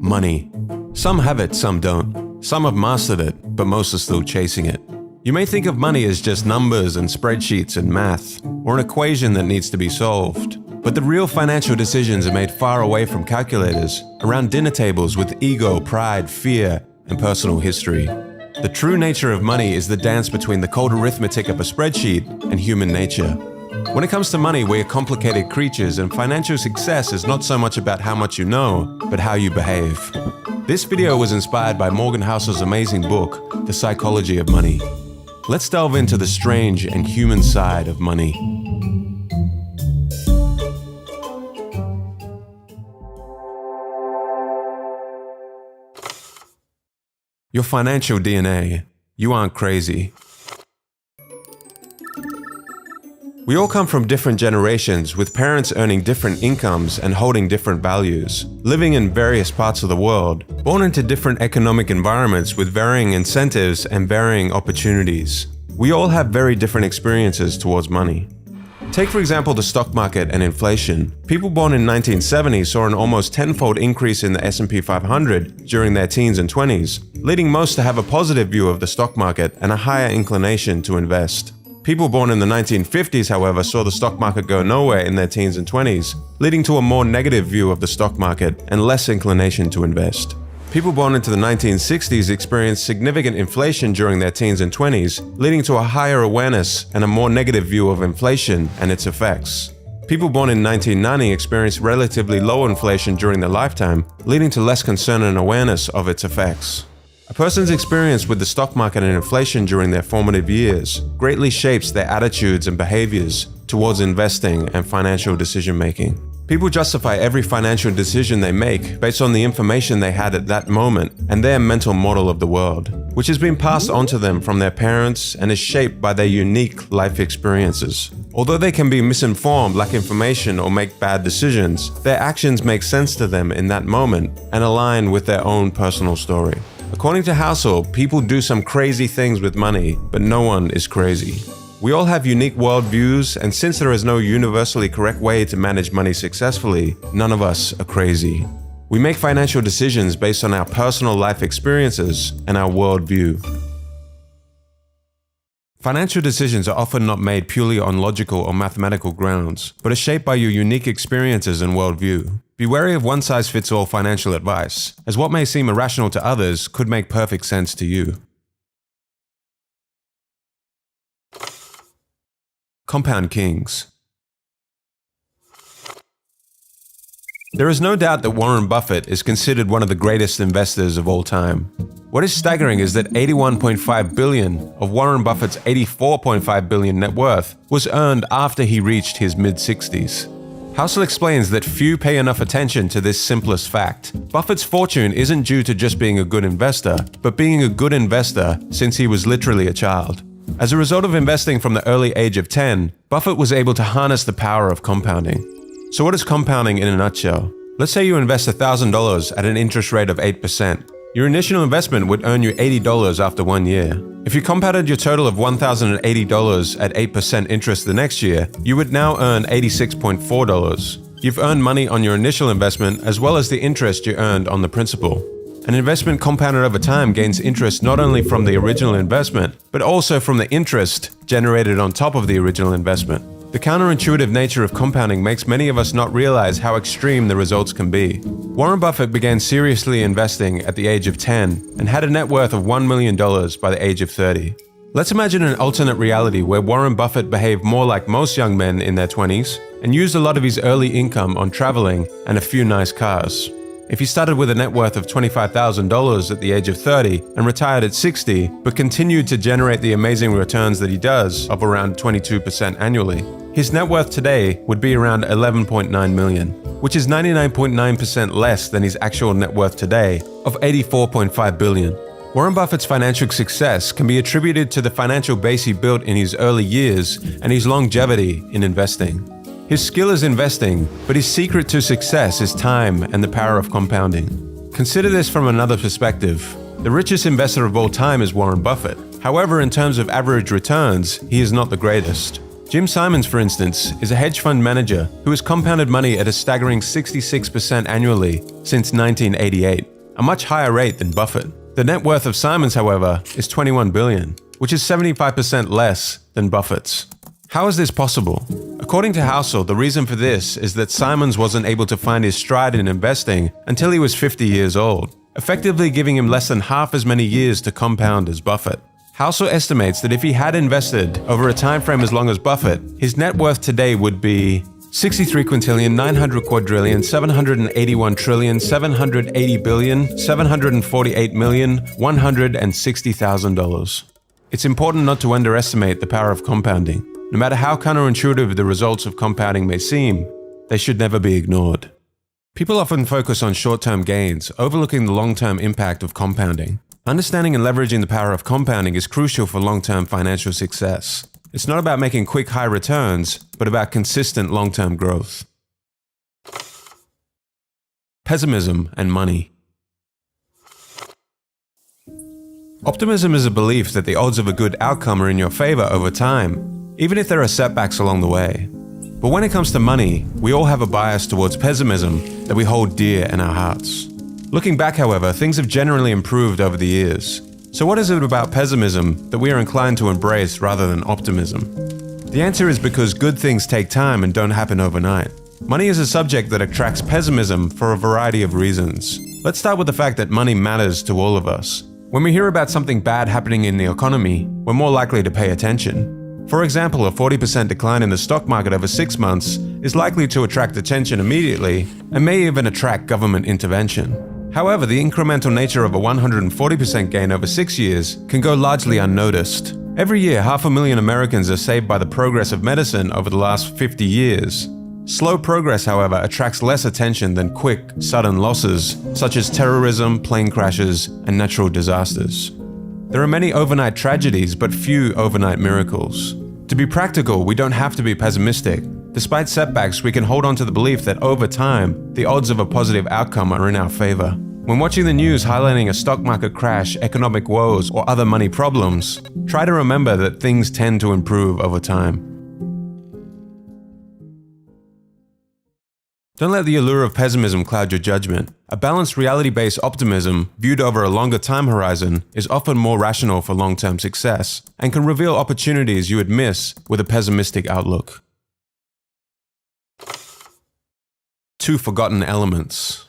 Money. Some have it, some don't. Some have mastered it, but most are still chasing it. You may think of money as just numbers and spreadsheets and math, or an equation that needs to be solved. But the real financial decisions are made far away from calculators, around dinner tables with ego, pride, fear, and personal history. The true nature of money is the dance between the cold arithmetic of a spreadsheet and human nature. When it comes to money, we are complicated creatures, and financial success is not so much about how much you know, but how you behave. This video was inspired by Morgan Housel's amazing book, The Psychology of Money. Let's delve into the strange and human side of money. Your financial DNA. You aren't crazy. We all come from different generations, with parents earning different incomes and holding different values, living in various parts of the world, born into different economic environments with varying incentives and varying opportunities. We all have very different experiences towards money. Take for example the stock market and inflation. People born in 1970 saw an almost tenfold increase in the S&P 500 during their teens and 20s, leading most to have a positive view of the stock market and a higher inclination to invest. People born in the 1950s, however, saw the stock market go nowhere in their teens and 20s, leading to a more negative view of the stock market and less inclination to invest. People born into the 1960s experienced significant inflation during their teens and 20s, leading to a higher awareness and a more negative view of inflation and its effects. People born in 1990 experienced relatively low inflation during their lifetime, leading to less concern and awareness of its effects. A person's experience with the stock market and inflation during their formative years greatly shapes their attitudes and behaviors towards investing and financial decision-making. People justify every financial decision they make based on the information they had at that moment and their mental model of the world, which has been passed on to them from their parents and is shaped by their unique life experiences. Although they can be misinformed, lack information, or make bad decisions, their actions make sense to them in that moment and align with their own personal story. According to Housel, people do some crazy things with money, but no one is crazy. We all have unique worldviews, and since there is no universally correct way to manage money successfully, none of us are crazy. We make financial decisions based on our personal life experiences and our worldview. Financial decisions are often not made purely on logical or mathematical grounds, but are shaped by your unique experiences and worldview. Be wary of one-size-fits-all financial advice, as what may seem irrational to others could make perfect sense to you. Compound Kings. There is no doubt that Warren Buffett is considered one of the greatest investors of all time. What is staggering is that $81.5 billion of Warren Buffett's $84.5 billion net worth was earned after he reached his mid-60s. Housel explains that few pay enough attention to this simplest fact. Buffett's fortune isn't due to just being a good investor, but being a good investor since he was literally a child. As a result of investing from the early age of 10, Buffett was able to harness the power of compounding. So what is compounding in a nutshell? Let's say you invest $1,000 at an interest rate of 8%. Your initial investment would earn you $80 after 1 year. If you compounded your total of $1,080 at 8% interest the next year, you would now earn $86.4. You've earned money on your initial investment as well as the interest you earned on the principal. An investment compounded over time gains interest not only from the original investment, but also from the interest generated on top of the original investment. The counterintuitive nature of compounding makes many of us not realize how extreme the results can be. Warren Buffett began seriously investing at the age of 10 and had a net worth of $1 million by the age of 30. Let's imagine an alternate reality where Warren Buffett behaved more like most young men in their 20s and used a lot of his early income on traveling and a few nice cars. If he started with a net worth of $25,000 at the age of 30 and retired at 60, but continued to generate the amazing returns that he does of around 22% annually, his net worth today would be around $11.9 million, which is 99.9% less than his actual net worth today of $84.5 billion. Warren Buffett's financial success can be attributed to the financial base he built in his early years and his longevity in investing. His skill is investing, but his secret to success is time and the power of compounding. Consider this from another perspective. The richest investor of all time is Warren Buffett. However, in terms of average returns, he is not the greatest. Jim Simons, for instance, is a hedge fund manager who has compounded money at a staggering 66% annually since 1988. a much higher rate than Buffett. The net worth of Simons, however, is $21 billion, which is 75% less than Buffett's. How is this possible? According to Housel, the reason for this is that Simons wasn't able to find his stride in investing until he was 50 years old, effectively giving him less than half as many years to compound as Buffett. Housel estimates that if he had invested over a time frame as long as Buffett, his net worth today would be 63 quintillion, 900 quadrillion, 781 trillion, 780 billion, 748 million, $160,000. It's important not to underestimate the power of compounding. No matter how counterintuitive the results of compounding may seem, they should never be ignored. People often focus on short-term gains, overlooking the long-term impact of compounding. Understanding and leveraging the power of compounding is crucial for long-term financial success. It's not about making quick high returns, but about consistent long-term growth. Pessimism and money. Optimism is a belief that the odds of a good outcome are in your favor over time, even if there are setbacks along the way. But when it comes to money, we all have a bias towards pessimism that we hold dear in our hearts. Looking back, however, things have generally improved over the years. So what is it about pessimism that we are inclined to embrace rather than optimism? The answer is because good things take time and don't happen overnight. Money is a subject that attracts pessimism for a variety of reasons. Let's start with the fact that money matters to all of us. When we hear about something bad happening in the economy, we're more likely to pay attention. For example, a 40% decline in the stock market over 6 months is likely to attract attention immediately and may even attract government intervention. However, the incremental nature of a 140% gain over 6 years can go largely unnoticed. Every year, 500,000 Americans are saved by the progress of medicine over the last 50 years. Slow progress, however, attracts less attention than quick, sudden losses, such as terrorism, plane crashes, and natural disasters. There are many overnight tragedies, but few overnight miracles. To be practical, we don't have to be pessimistic. Despite setbacks, we can hold on to the belief that over time, the odds of a positive outcome are in our favor. When watching the news highlighting a stock market crash, economic woes, or other money problems, try to remember that things tend to improve over time. Don't let the allure of pessimism cloud your judgment. A balanced reality-based optimism, viewed over a longer time horizon, is often more rational for long-term success and can reveal opportunities you would miss with a pessimistic outlook. 2 forgotten elements.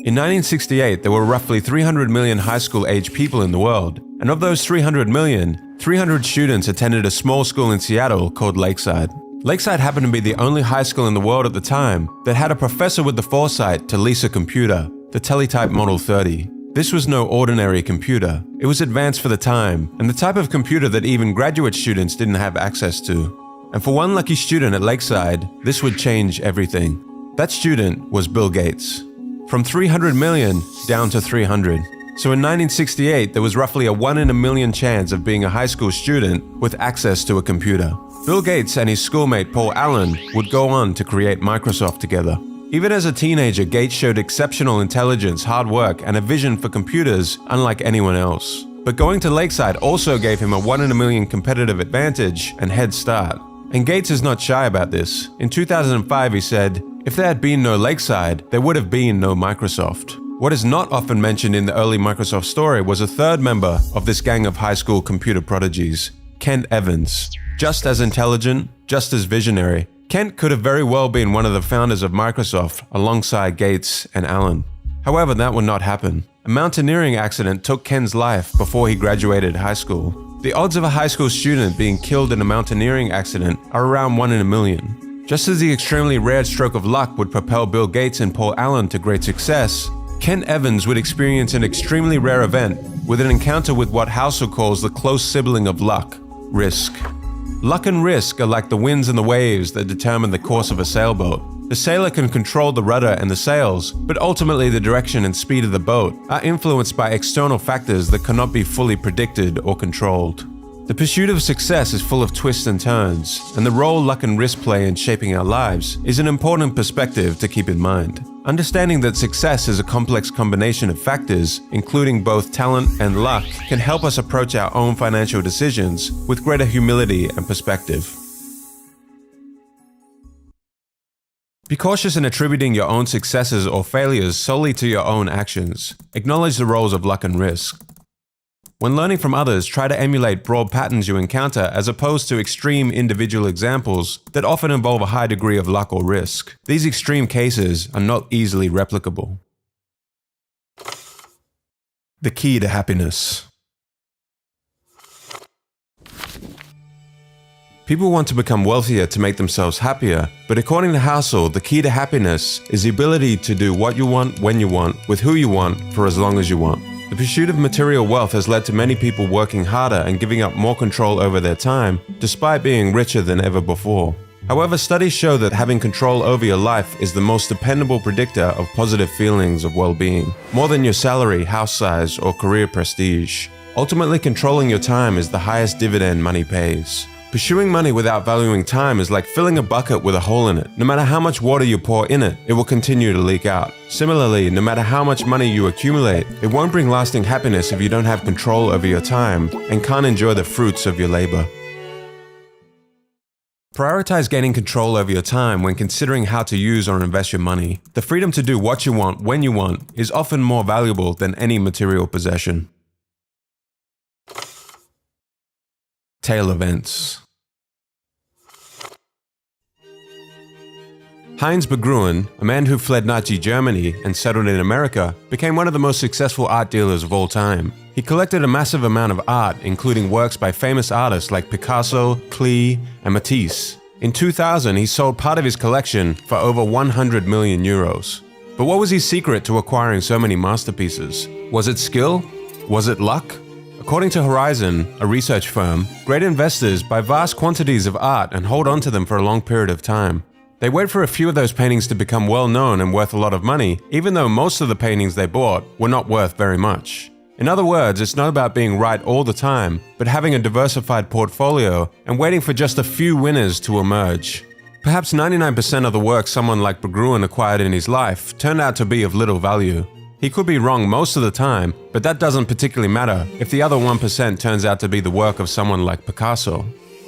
In 1968, there were roughly 300 million high school-aged people in the world, and of those 300 million, 300 students attended a small school in Seattle called Lakeside. Lakeside happened to be the only high school in the world at the time that had a professor with the foresight to lease a computer, the Teletype Model 30. This was no ordinary computer. It was advanced for the time, and the type of computer that even graduate students didn't have access to. And for one lucky student at Lakeside, this would change everything. That student was Bill Gates. From 300 million down to 300. So in 1968, there was roughly a 1 in a million chance of being a high school student with access to a computer. Bill Gates and his schoolmate Paul Allen would go on to create Microsoft together. Even as a teenager, Gates showed exceptional intelligence, hard work, and a vision for computers unlike anyone else. But going to Lakeside also gave him a 1 in a million competitive advantage and head start. And Gates is not shy about this. In 2005, he said, "If there had been no Lakeside, there would have been no Microsoft." What is not often mentioned in the early Microsoft story was a third member of this gang of high school computer prodigies, Kent Evans. Just as intelligent, just as visionary, Kent could have very well been one of the founders of Microsoft alongside Gates and Allen. However, that would not happen. A mountaineering accident took Kent's life before he graduated high school. The odds of a high school student being killed in a mountaineering accident are around 1 in a million. Just as the extremely rare stroke of luck would propel Bill Gates and Paul Allen to great success, Kent Evans would experience an extremely rare event with an encounter with what Housel calls the close sibling of luck, risk. Luck and risk are like the winds and the waves that determine the course of a sailboat. The sailor can control the rudder and the sails, but ultimately the direction and speed of the boat are influenced by external factors that cannot be fully predicted or controlled. The pursuit of success is full of twists and turns, and the role luck and risk play in shaping our lives is an important perspective to keep in mind. Understanding that success is a complex combination of factors, including both talent and luck, can help us approach our own financial decisions with greater humility and perspective. Be cautious in attributing your own successes or failures solely to your own actions. Acknowledge the roles of luck and risk. When learning from others, try to emulate broad patterns you encounter as opposed to extreme individual examples that often involve a high degree of luck or risk. These extreme cases are not easily replicable. The key to happiness. People want to become wealthier to make themselves happier, but according to Housel, the key to happiness is the ability to do what you want, when you want, with who you want, for as long as you want. The pursuit of material wealth has led to many people working harder and giving up more control over their time, despite being richer than ever before. However, studies show that having control over your life is the most dependable predictor of positive feelings of well-being, more than your salary, house size, or career prestige. Ultimately, controlling your time is the highest dividend money pays. Pursuing money without valuing time is like filling a bucket with a hole in it. No matter how much water you pour in it, it will continue to leak out. Similarly, no matter how much money you accumulate, it won't bring lasting happiness if you don't have control over your time and can't enjoy the fruits of your labor. Prioritize gaining control over your time when considering how to use or invest your money. The freedom to do what you want when you want is often more valuable than any material possession. Tail events. Heinz Berggruen, a man who fled Nazi Germany and settled in America, became one of the most successful art dealers of all time. He collected a massive amount of art, including works by famous artists like Picasso, Klee, and Matisse. In 2000, he sold part of his collection for over 100 million euros. But what was his secret to acquiring so many masterpieces? Was it skill? Was it luck? According to Horizon, a research firm, great investors buy vast quantities of art and hold on to them for a long period of time. They wait for a few of those paintings to become well known and worth a lot of money, even though most of the paintings they bought were not worth very much. In other words, it's not about being right all the time, but having a diversified portfolio and waiting for just a few winners to emerge. Perhaps 99% of the work someone like Berggruen acquired in his life turned out to be of little value. He could be wrong most of the time, but that doesn't particularly matter if the other 1% turns out to be the work of someone like Picasso.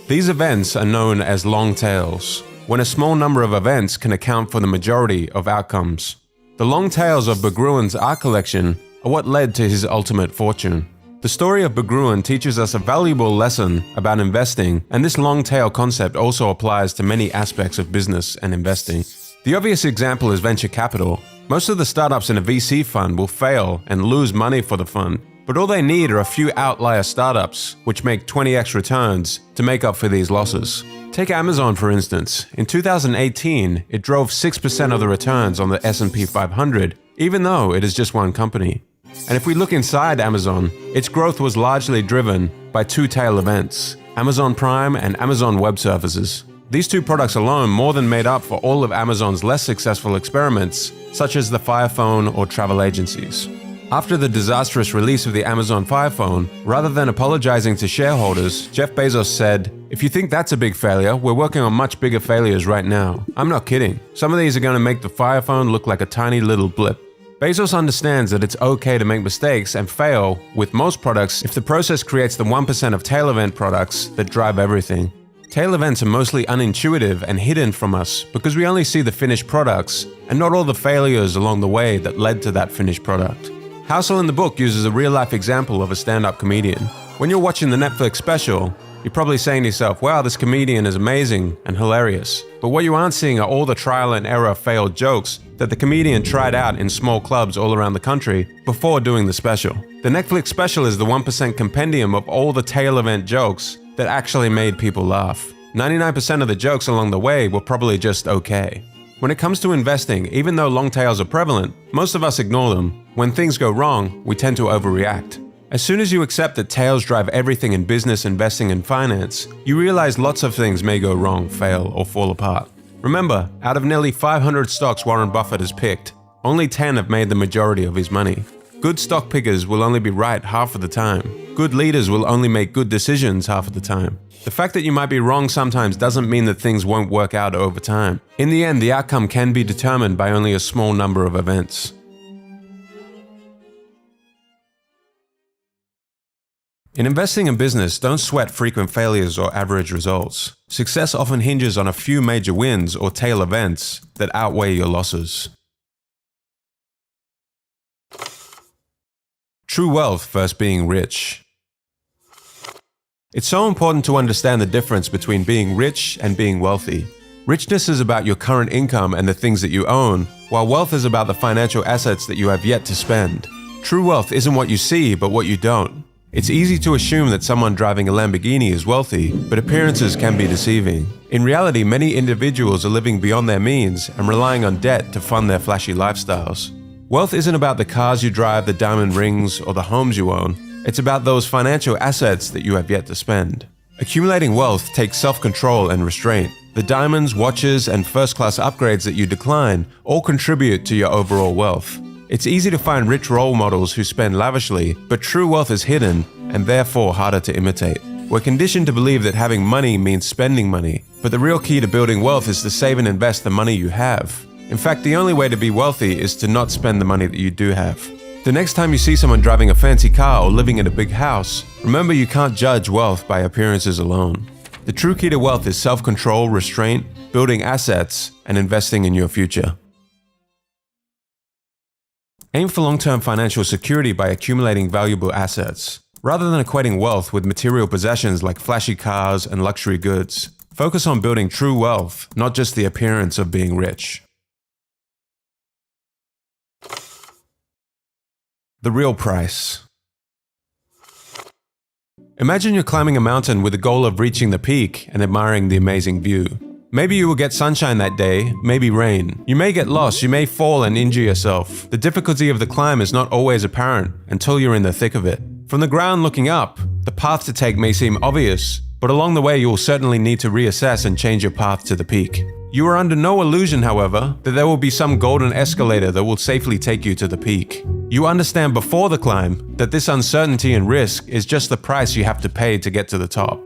These events are known as long tails, when a small number of events can account for the majority of outcomes. The long tails of Berggruen's art collection are what led to his ultimate fortune. The story of Berggruen teaches us a valuable lesson about investing, and this long tail concept also applies to many aspects of business and investing. The obvious example is venture capital. Most of the startups in a VC fund will fail and lose money for the fund, but all they need are a few outlier startups which make 20x returns to make up for these losses. Take Amazon for instance. In 2018, it drove 6% of the returns on the S&P 500, even though it is just one company. And if we look inside Amazon, its growth was largely driven by two tail events, Amazon Prime and Amazon Web Services. These two products alone more than made up for all of Amazon's less successful experiments, such as the Fire Phone or travel agencies. After the disastrous release of the Amazon Fire Phone, rather than apologizing to shareholders, Jeff Bezos said, "If you think that's a big failure, we're working on much bigger failures right now. I'm not kidding. Some of these are going to make the Fire Phone look like a tiny little blip." Bezos understands that it's okay to make mistakes and fail with most products if the process creates the 1% of tail event products that drive everything. Tail events are mostly unintuitive and hidden from us because we only see the finished products and not all the failures along the way that led to that finished product. Housel in the book uses a real-life example of a stand-up comedian. When you're watching the Netflix special, you're probably saying to yourself, wow, this comedian is amazing and hilarious. But what you aren't seeing are all the trial and error failed jokes that the comedian tried out in small clubs all around the country before doing the special. The Netflix special is the 1% compendium of all the tail event jokes that actually made people laugh. 99% of the jokes along the way were probably just okay. When it comes to investing, even though long tails are prevalent, most of us ignore them. When things go wrong, we tend to overreact. As soon as you accept that tails drive everything in business, investing, and finance, you realize lots of things may go wrong, fail, or fall apart. Remember, out of nearly 500 stocks Warren Buffett has picked, only 10 have made the majority of his money. Good stock pickers will only be right half of the time. Good leaders will only make good decisions half of the time. The fact that you might be wrong sometimes doesn't mean that things won't work out over time. In the end, the outcome can be determined by only a small number of events. In investing in business, don't sweat frequent failures or average results. Success often hinges on a few major wins or tail events that outweigh your losses. True wealth versus being rich. It's so important to understand the difference between being rich and being wealthy. Richness is about your current income and the things that you own, while wealth is about the financial assets that you have yet to spend. True wealth isn't what you see, but what you don't. It's easy to assume that someone driving a Lamborghini is wealthy, but appearances can be deceiving. In reality, many individuals are living beyond their means and relying on debt to fund their flashy lifestyles. Wealth isn't about the cars you drive, the diamond rings, or the homes you own. It's about those financial assets that you have yet to spend. Accumulating wealth takes self-control and restraint. The diamonds, watches, and first-class upgrades that you decline all contribute to your overall wealth. It's easy to find rich role models who spend lavishly, but true wealth is hidden and therefore harder to imitate. We're conditioned to believe that having money means spending money, but the real key to building wealth is to save and invest the money you have. In fact, the only way to be wealthy is to not spend the money that you do have. The next time you see someone driving a fancy car or living in a big house, remember you can't judge wealth by appearances alone. The true key to wealth is self-control, restraint, building assets, and investing in your future. Aim for long-term financial security by accumulating valuable assets. Rather than equating wealth with material possessions like flashy cars and luxury goods, focus on building true wealth, not just the appearance of being rich. The real price. Imagine you're climbing a mountain with the goal of reaching the peak and admiring the amazing view. Maybe you will get sunshine that day, maybe rain. You may get lost, you may fall and injure yourself. The difficulty of the climb is not always apparent until you're in the thick of it. From the ground looking up, the path to take may seem obvious, but along the way you will certainly need to reassess and change your path to the peak. You are under no illusion, however, that there will be some golden escalator that will safely take you to the peak. You understand before the climb that this uncertainty and risk is just the price you have to pay to get to the top.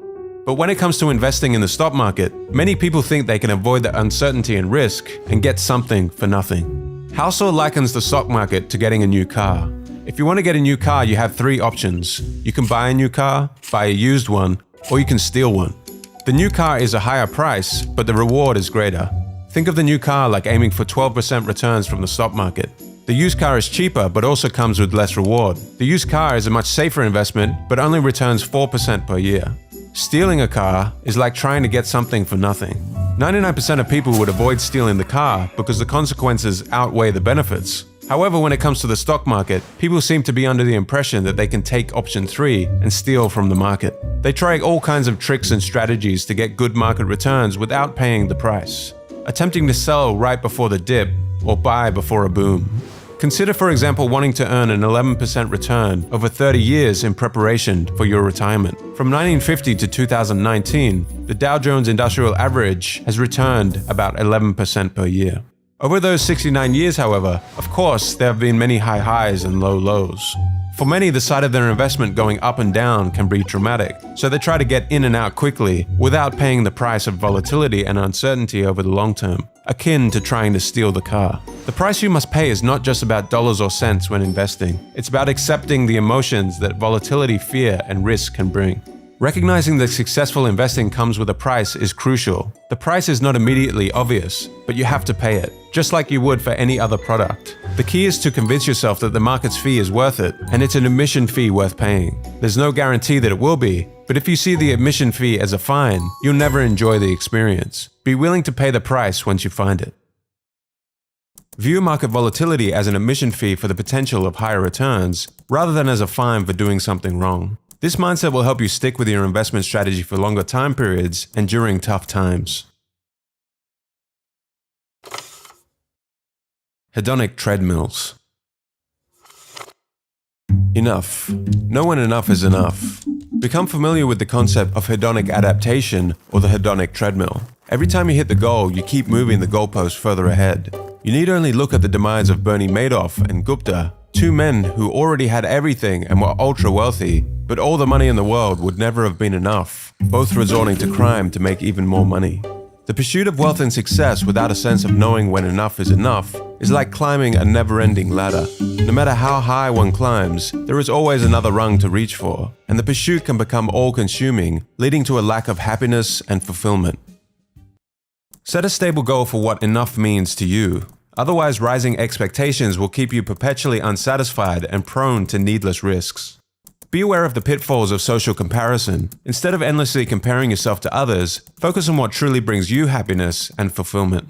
But when it comes to investing in the stock market, many people think they can avoid the uncertainty and risk and get something for nothing. Housel likens the stock market to getting a new car. If you want to get a new car, you have three options. You can buy a new car, buy a used one, or you can steal one. The new car is a higher price, but the reward is greater. Think of the new car like aiming for 12% returns from the stock market. The used car is cheaper, but also comes with less reward. The used car is a much safer investment, but only returns 4% per year. Stealing a car is like trying to get something for nothing. 99% of people would avoid stealing the car because the consequences outweigh the benefits. However, when it comes to the stock market, people seem to be under the impression that they can take option 3 and steal from the market. They try all kinds of tricks and strategies to get good market returns without paying the price, attempting to sell right before the dip or buy before a boom. Consider, for example, wanting to earn an 11% return over 30 years in preparation for your retirement. From 1950 to 2019, the Dow Jones Industrial Average has returned about 11% per year. Over those 69 years, however, of course, there have been many high highs and low lows. For many, the sight of their investment going up and down can be traumatic, so they try to get in and out quickly without paying the price of volatility and uncertainty over the long term, akin to trying to steal the car. The price you must pay is not just about dollars or cents when investing. It's about accepting the emotions that volatility, fear, and risk can bring. Recognizing that successful investing comes with a price is crucial. The price is not immediately obvious, but you have to pay it, just like you would for any other product. The key is to convince yourself that the market's fee is worth it, and it's an admission fee worth paying. There's no guarantee that it will be, but if you see the admission fee as a fine, you'll never enjoy the experience. Be willing to pay the price once you find it. View market volatility as an admission fee for the potential of higher returns, rather than as a fine for doing something wrong. This mindset will help you stick with your investment strategy for longer time periods and during tough times. Hedonic treadmills. Enough. No when enough is enough. Become familiar with the concept of hedonic adaptation, or the hedonic treadmill. Every time you hit the goal, you keep moving the goalpost further ahead. You need only look at the demise of Bernie Madoff and Gupta, two men who already had everything and were ultra wealthy, but all the money in the world would never have been enough, both resorting to crime to make even more money. The pursuit of wealth and success without a sense of knowing when enough is enough is like climbing a never-ending ladder. No matter how high one climbs, there is always another rung to reach for, and the pursuit can become all-consuming, leading to a lack of happiness and fulfillment. Set a stable goal for what enough means to you. Otherwise, rising expectations will keep you perpetually unsatisfied and prone to needless risks. Be aware of the pitfalls of social comparison. Instead of endlessly comparing yourself to others, focus on what truly brings you happiness and fulfillment.